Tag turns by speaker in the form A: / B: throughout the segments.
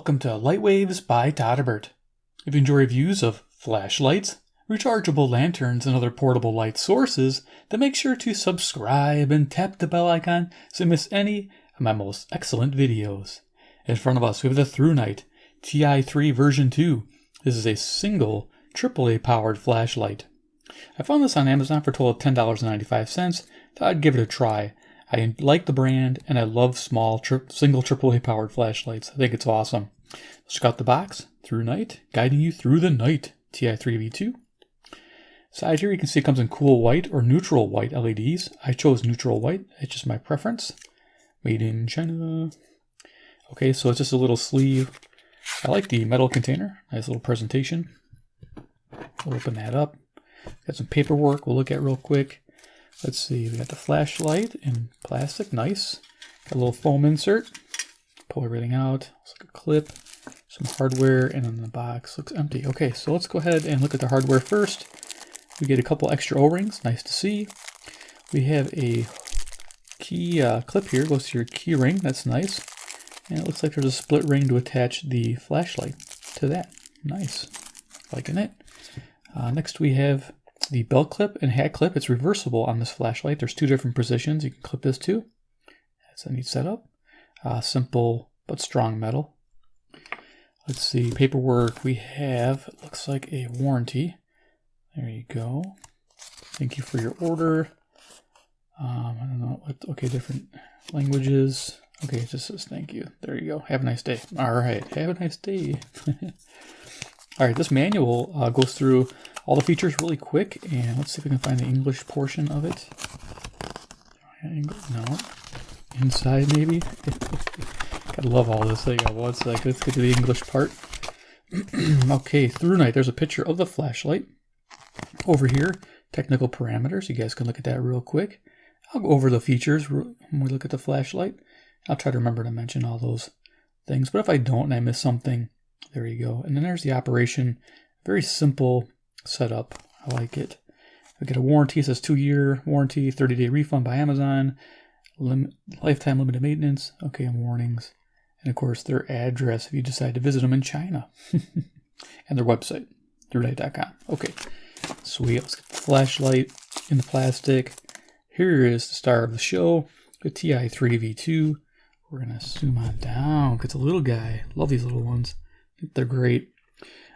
A: Welcome to Lightwaves by todderbert. If you enjoy reviews of flashlights, rechargeable lanterns, and other portable light sources, then make sure to subscribe and tap the bell icon so you miss any of my most excellent videos. In front of us, we have the ThruNite TI3 V2. This is a single AAA powered flashlight. I found this on Amazon for a total of $10.95. Thought I'd give it a try. I like the brand, and I love small single AAA powered flashlights. I think it's awesome. Let's check out the box. ThruNite, guiding you through the night. TI3 V2. Side here, you can see it comes in cool white or neutral white LEDs. I chose neutral white. It's just my preference. Made in China. Okay, so it's just a little sleeve. I like the metal container. Nice little presentation. We'll open that up. Got some paperwork we'll look at real quick. Let's see, we got the flashlight in plastic, nice. Got a little foam insert. Pull everything out. Looks like a clip, some hardware, and then the box looks empty. Okay, so let's go ahead and look at the hardware first. We get a couple extra O-rings, nice to see. We have a key clip here, goes to your key ring, that's nice. And it looks like there's a split ring to attach the flashlight to that. Nice, liking it. Next we have the belt clip and hat clip. It's reversible on this flashlight. There's two different positions you can clip this to. That's a neat setup. Simple but strong metal. Let's see, paperwork we have. It looks like a warranty. There you go. Thank you for your order. I don't know what, okay, different languages. Okay, it just says thank you. There you go. Have a nice day. All right, have a nice day. All right, this manual goes through all the features really quick, and let's see if we can find the English portion of it. No. Inside, maybe? Gotta love all this. There you go. One sec. Let's get to the English part. Okay, ThruNite. There's a picture of the flashlight. Over here, technical parameters. You guys can look at that real quick. I'll go over the features when we look at the flashlight. I'll try to remember to mention all those things, but if I don't and I miss something, there you go. And then there's the operation. Very simple setup. I like it. We get a warranty. It says 2-year warranty, 30-day refund by Amazon, lifetime limited maintenance. Okay, and warnings. And of course, their address if you decide to visit them in China. And their website, ThruNite.com. Okay, sweet. Let's get the flashlight in the plastic. Here is the star of the show, the TI3 V2. We're going to zoom on down. It's a little guy. Love these little ones. I think they're great.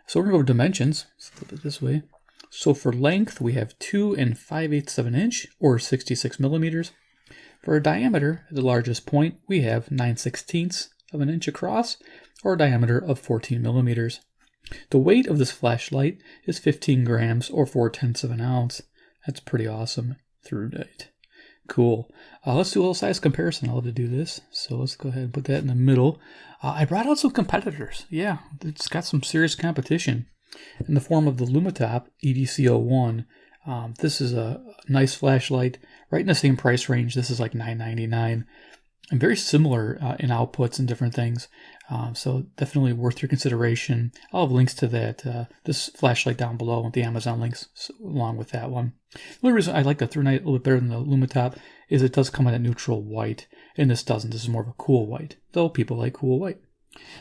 A: So we're going to go over dimensions. Let's flip it this way. So for length, we have 2 5/8 of an inch, or 66 millimeters. For a diameter, at the largest point, we have 9/16 of an inch across, or a diameter of 14 millimeters. The weight of this flashlight is 15 grams, or 4/10 of an ounce. That's pretty awesome. ThruNite. Cool. Let's do a little size comparison. I love to do this. So let's go ahead and put that in the middle. I brought out some competitors. Yeah, it's got some serious competition in the form of the Lumitop EDC01. This is a nice flashlight, right in the same price range. This is like $9.99. And very similar in outputs and different things. So definitely worth your consideration. I'll have links to that, this flashlight down below with the Amazon links along with that one. The only reason I like the ThruNite a little bit better than the Lumitop is it does come in a neutral white, and this doesn't. This is more of a cool white, though people like cool white.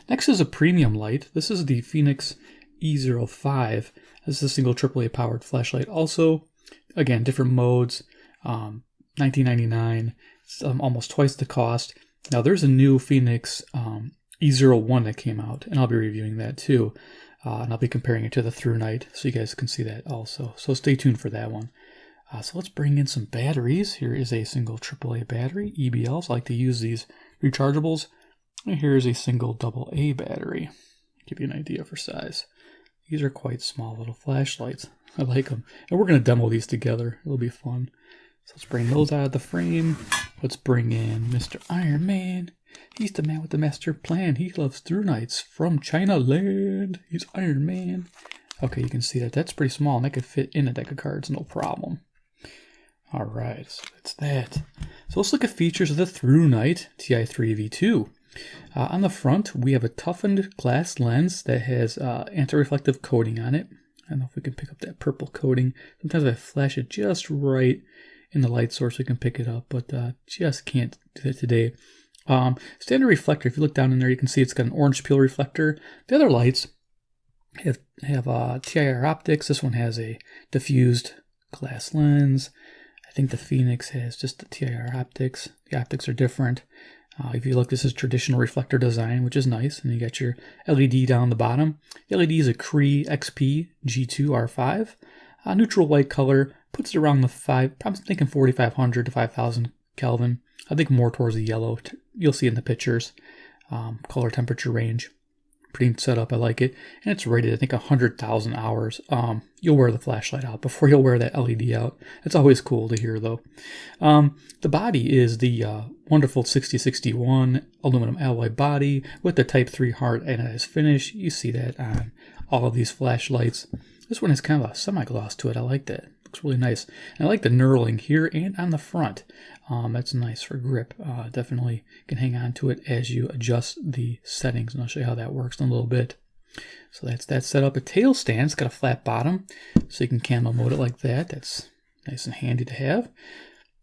A: Next is a premium light. This is the Phoenix E05. This is a single AAA powered flashlight. Also, again, different modes, $19.99. It's almost twice the cost. Now there's a new Phoenix E01 that came out, and I'll be reviewing that too. And I'll be comparing it to the ThruNite, so you guys can see that also. So stay tuned for that one. So let's bring in some batteries. Here is a single AAA battery, EBLs. I like to use these rechargeables. And here's a single AA battery. Give you an idea for size. These are quite small little flashlights. I like them. And we're going to demo these together. It'll be fun. So let's bring those out of the frame. Let's bring in Mr. Iron Man. He's the man with the master plan. He loves ThruNites from China land. He's Iron Man. Okay, you can see that. That's pretty small, and that could fit in a deck of cards, no problem. All right, so that's that. So let's look at features of the ThruNite TI3 V2. On the front, we have a toughened glass lens that has anti-reflective coating on it. I don't know if we can pick up that purple coating. Sometimes I flash it just right in the light source, we can pick it up, but just can't do that today. Standard reflector, if you look down in there, you can see it's got an orange peel reflector. The other lights have TIR optics. This one has a diffused glass lens. I think the Phoenix has just the TIR optics. The optics are different. If you look, this is traditional reflector design, which is nice. And you got your LED down the bottom. The LED is a Cree XP G2 R5. Neutral white color, puts it around the I'm thinking 4,500 to 5,000 Kelvin. I think more towards the yellow. You'll see in the pictures. Color temperature range. Pretty set up, I like it. And it's rated, I think, 100,000 hours. You'll wear the flashlight out before you'll wear that LED out. It's always cool to hear, though. The body is the wonderful 6061 aluminum alloy body with the Type 3 hard anodized finish. You see that on all of these flashlights. This one has kind of a semi-gloss to it. I like that. Looks really nice. And I like the knurling here and on the front. That's nice for grip. Definitely can hang on to it as you adjust the settings, and I'll show you how that works in a little bit. So that's that set up. A tail stand. It's got a flat bottom, so you can camera mode it like that. That's nice and handy to have.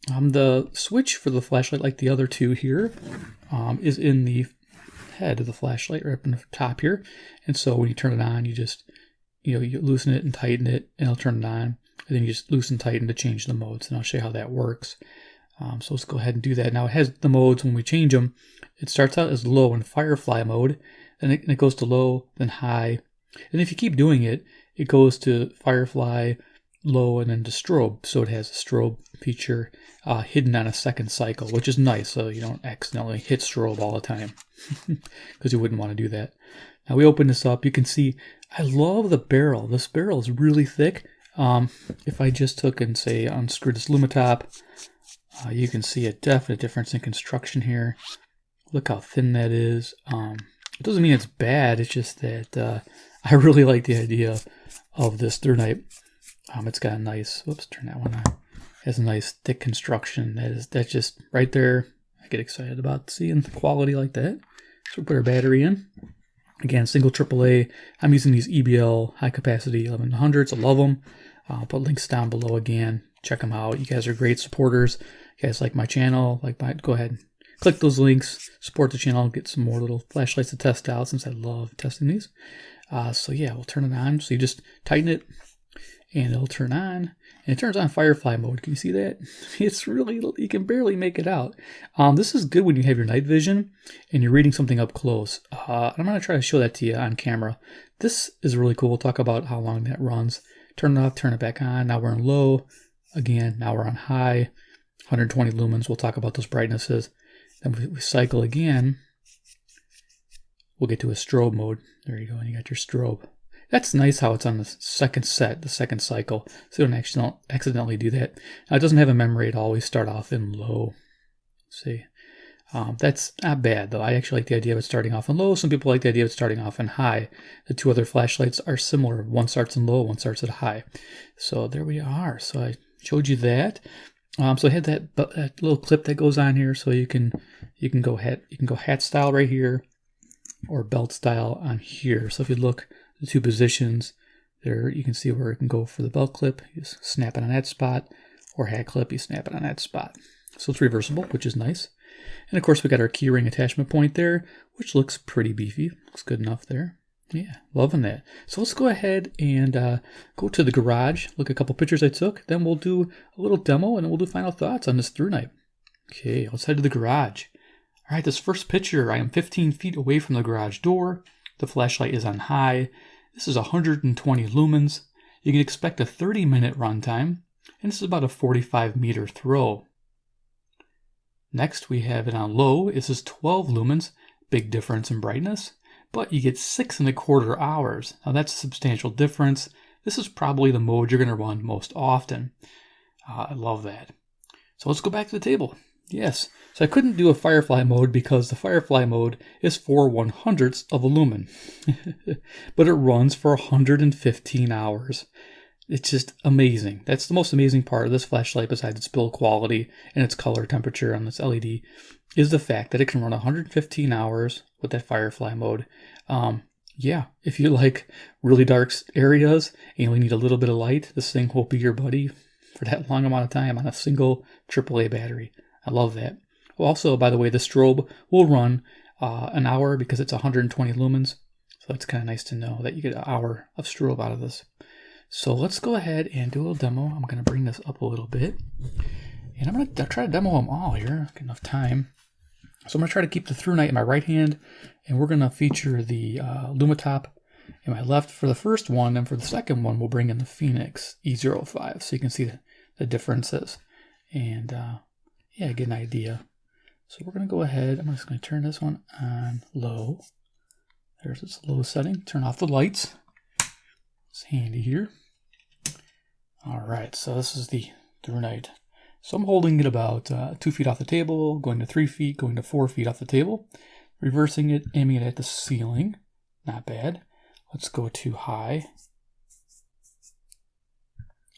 A: The switch for the flashlight, like the other two here, is in the head of the flashlight, right up in the top here. And so when you turn it on, you just, you loosen it and tighten it, and it'll turn it on. And then you just loosen and tighten to change the modes, and I'll show you how that works. So let's go ahead and do that. Now it has the modes when we change them. It starts out as low in FireFly mode, then it goes to low, then high. And if you keep doing it, it goes to FireFly, low, and then to strobe. So it has a strobe feature hidden on a second cycle, which is nice, so you don't accidentally hit strobe all the time, because you wouldn't want to do that. Now we open this up, you can see, I love the barrel. This barrel is really thick. If I just took and say unscrew this Lumitop, you can see a definite difference in construction here. Look how thin that is. It doesn't mean it's bad, it's just that I really like the idea of this ThruNite. It's got a nice, whoops, turn that one on. It has a nice thick construction. That's just right there. I get excited about seeing the quality like that. So we'll put our battery in. Again, single AAA. I'm using these EBL high capacity 1100s. I love them. I'll put links down below again. Check them out. You guys are great supporters. You guys like my channel, go ahead and click those links, support the channel, get some more little flashlights to test out since I love testing these. So yeah, we'll turn it on. So you just tighten it and it'll turn on. And it turns on FireFly mode. Can you see that? It's really, you can barely make it out. This is good when you have your night vision and you're reading something up close. I'm going to try to show that to you on camera. This is really cool. We'll talk about how long that runs. Turn it off, turn it back on. Now we're in low. Again, now we're on high. 120 lumens. We'll talk about those brightnesses. Then we cycle again. We'll get to a strobe mode. There you go. And you got your strobe. That's nice how it's on the second set, the second cycle. So you don't accidentally do that. Now, it doesn't have a memory at all. We start off in low. Let's see. That's not bad, though. I actually like the idea of it starting off in low. Some people like the idea of it starting off in high. The two other flashlights are similar. One starts in low, one starts at high. So there we are. So I showed you that. So I had that little clip that goes on here, so you can go hat style right here, or belt style on here. So if you look at the two positions there, you can see where it can go for the belt clip. You just snap it on that spot, or hat clip, you snap it on that spot. So it's reversible, which is nice. And of course we got our keyring attachment point there, which looks pretty beefy. Looks good enough there. Yeah, loving that. So let's go ahead and go to the garage, look at a couple pictures I took, then we'll do a little demo and then we'll do final thoughts on this ThruNite. Okay, let's head to the garage. All right, this first picture, I am 15 feet away from the garage door. The flashlight is on high. This is 120 lumens. You can expect a 30-minute runtime, and this is about a 45-meter throw. Next, we have it on low. This is 12 lumens, big difference in brightness. But you get 6.25 hours. Now that's a substantial difference. This is probably the mode you're going to run most often. I love that. So let's go back to the table. Yes, so I couldn't do a FireFly mode because the FireFly mode is 4/100ths of a lumen. But it runs for 115 hours. It's just amazing. That's the most amazing part of this flashlight, besides its build quality and its color temperature on this LED, is the fact that it can run 115 hours with that FireFly mode. Yeah, if you like really dark areas and you only need a little bit of light, this thing will be your buddy for that long amount of time on a single AAA battery. I love that. Also, by the way, the strobe will run an hour because it's 120 lumens. So it's kind of nice to know that you get an hour of strobe out of this. So let's go ahead and do a little demo. I'm going to bring this up a little bit. And I'm going to try to demo them all here. Get enough time. So I'm going to try to keep the ThruNite in my right hand. And we're going to feature the Lumatop in my left for the first one. And for the second one, we'll bring in the Phoenix E05. So you can see the differences. And yeah, get an idea. So we're going to go ahead. I'm just going to turn this one on low. There's its low setting. Turn off the lights. It's handy here. All right, so this is the ThruNite. So I'm holding it about 2 feet off the table, going to 3 feet, going to 4 feet off the table, reversing it, aiming it at the ceiling. Not bad. Let's go to high.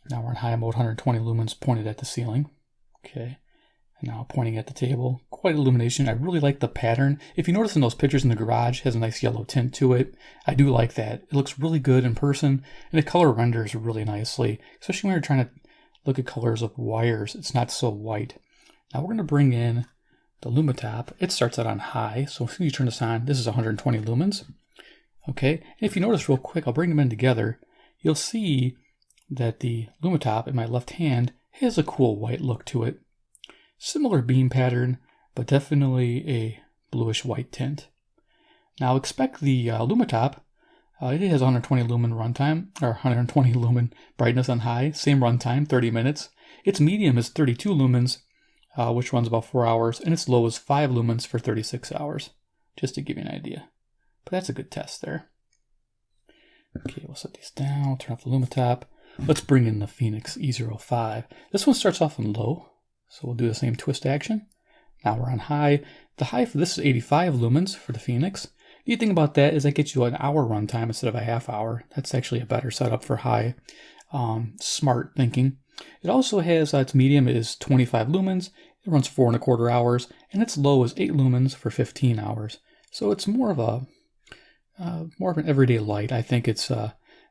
A: Now we're in high mode, 120 lumens pointed at the ceiling. Okay. And now pointing at the table. Quite illumination. I really like the pattern. If you notice in those pictures in the garage, it has a nice yellow tint to it. I do like that. It looks really good in person, and the color renders really nicely, especially when you're trying to look at colors of wires. It's not so white. Now we're going to bring in the Lumatop. It starts out on high, so as soon as you turn this on, this is 120 lumens. Okay, and if you notice real quick, I'll bring them in together. You'll see that the Lumatop in my left hand has a cool white look to it. Similar beam pattern, but definitely a bluish white tint. Now expect the Lumatop. It has 120 lumen runtime, or 120 lumen brightness on high. Same runtime, 30 minutes. Its medium is 32 lumens, which runs about 4 hours, and its low is 5 lumens for 36 hours, just to give you an idea. But that's a good test there. Okay, we'll set these down, turn off the Lumatop. Let's bring in the Phoenix E05. This one starts off in low. So we'll do the same twist action. Now we're on high. The high for this is 85 lumens for the Phoenix. The neat thing about that is that gets you an hour runtime instead of a half hour. That's actually a better setup for high. Smart thinking. It also has, its medium is 25 lumens. It runs 4¼ hours. And its low is 8 lumens for 15 hours. So it's more of an everyday light. I think it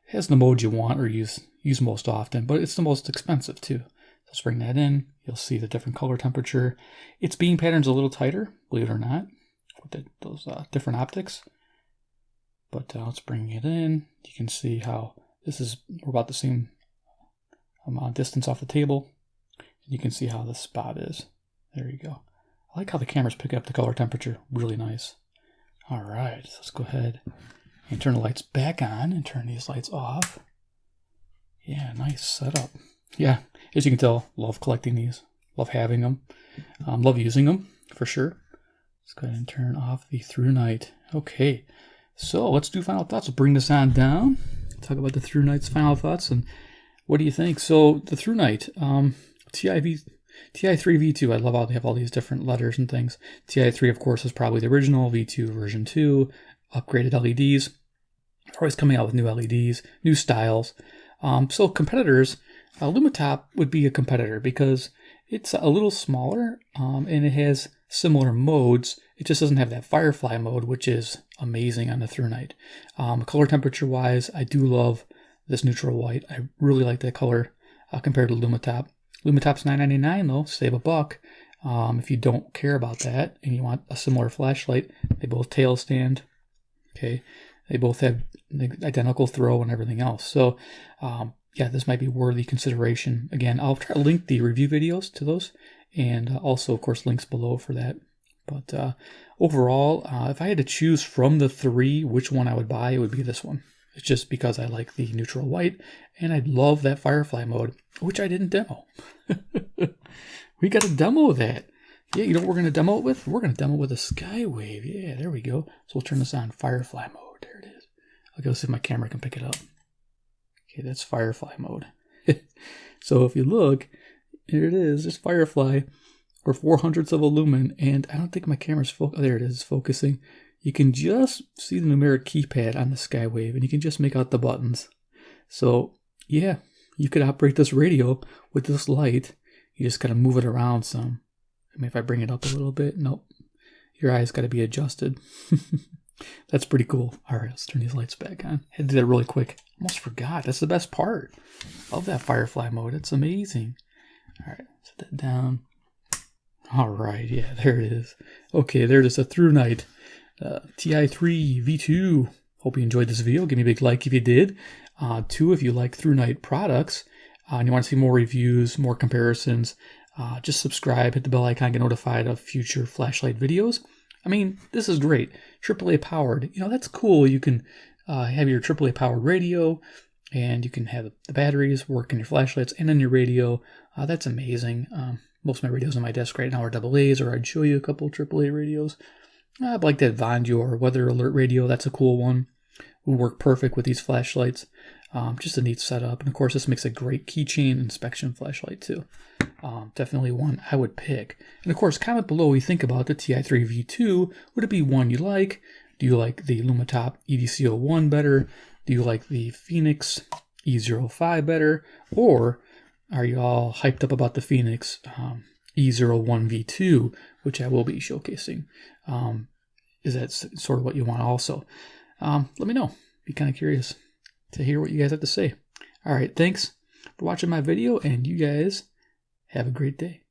A: has the mode you want or use most often, but it's the most expensive too. Let's bring that in. You'll see the different color temperature. Its beam pattern's a little tighter, believe it or not, with those different optics. But let's bring it in. You can see how we're about the same amount of distance off the table. And you can see how this spot is. There you go. I like how the camera's picking up the color temperature. Really nice. All right, so let's go ahead and turn the lights back on and turn these lights off. Yeah, nice setup. Yeah, as you can tell, love collecting these. Love having them. Love using them, for sure. Let's go ahead and turn off the ThruNite. Okay, so let's do final thoughts. We'll bring this on down. Talk about the ThruNite's final thoughts, and what do you think? So, the ThruNite, TI3 V2, I love how they have all these different letters and things. TI3, of course, is probably the original. V2 version 2, upgraded LEDs. They're always coming out with new LEDs, new styles. So competitors, Lumatop would be a competitor because it's a little smaller and it has similar modes. It just doesn't have that FireFly mode, which is amazing on the ThruNite. Color temperature wise, I do love this neutral white. I really like that color compared to Lumatop. Lumatop's $9.99 though, save a buck. If you don't care about that and you want a similar flashlight, they both tail stand. Okay, they both have the identical throw and everything else. So yeah, this might be worthy consideration. Again, I'll try to link the review videos to those, and also, of course, links below for that. But overall, if I had to choose from the three which one I would buy, it would be this one. It's just because I like the neutral white, and I love that FireFly mode, which I didn't demo. We got to demo that. Yeah, you know what we're going to demo it with? We're going to demo it with a Skywave. Yeah, there we go. So we'll turn this on, FireFly mode. There it is. Okay, let's see if my camera can pick it up. Okay, that's FireFly mode. So if you look, here it is. It's FireFly, or 4/100ths of a lumen, and I don't think my camera's focusing. There it is, focusing. You can just see the numeric keypad on the Skywave, and you can just make out the buttons. So yeah, you could operate this radio with this light. You just gotta move it around some. I mean, if I bring it up a little bit, nope. Your eyes gotta be adjusted. That's pretty cool. All right, let's turn these lights back on. I had to do that really quick. Almost forgot. That's the best part of that FireFly mode. It's amazing. All right, set that down. All right, yeah, there it is. Okay, there it is, a ThruNite TI3 V2. Hope you enjoyed this video. Give me a big like if you did. 2, if you like ThruNite products and you want to see more reviews, more comparisons, just subscribe, hit the bell icon, get notified of future flashlight videos. I mean, this is great. AAA powered. You know, that's cool. You can have your AAA powered radio, and you can have the batteries work in your flashlights and in your radio. That's amazing. Most of my radios on my desk right now are AA's, or I'd show you a couple AAA radios. I'd like that Vonjo weather alert radio. That's a cool one. Will work perfect with these flashlights. Just a neat setup. And of course, this makes a great keychain inspection flashlight too. Definitely one I would pick. And of course, comment below what you think about the TI3 V2. Would it be one you like? Do you like the Lumatop EDC01 better? Do you like the Phoenix E05 better? Or are you all hyped up about the Phoenix E01 V2, which I will be showcasing? Is that sort of what you want also? Let me know. Be kind of curious to hear what you guys have to say. All right, thanks for watching my video, and you guys have a great day.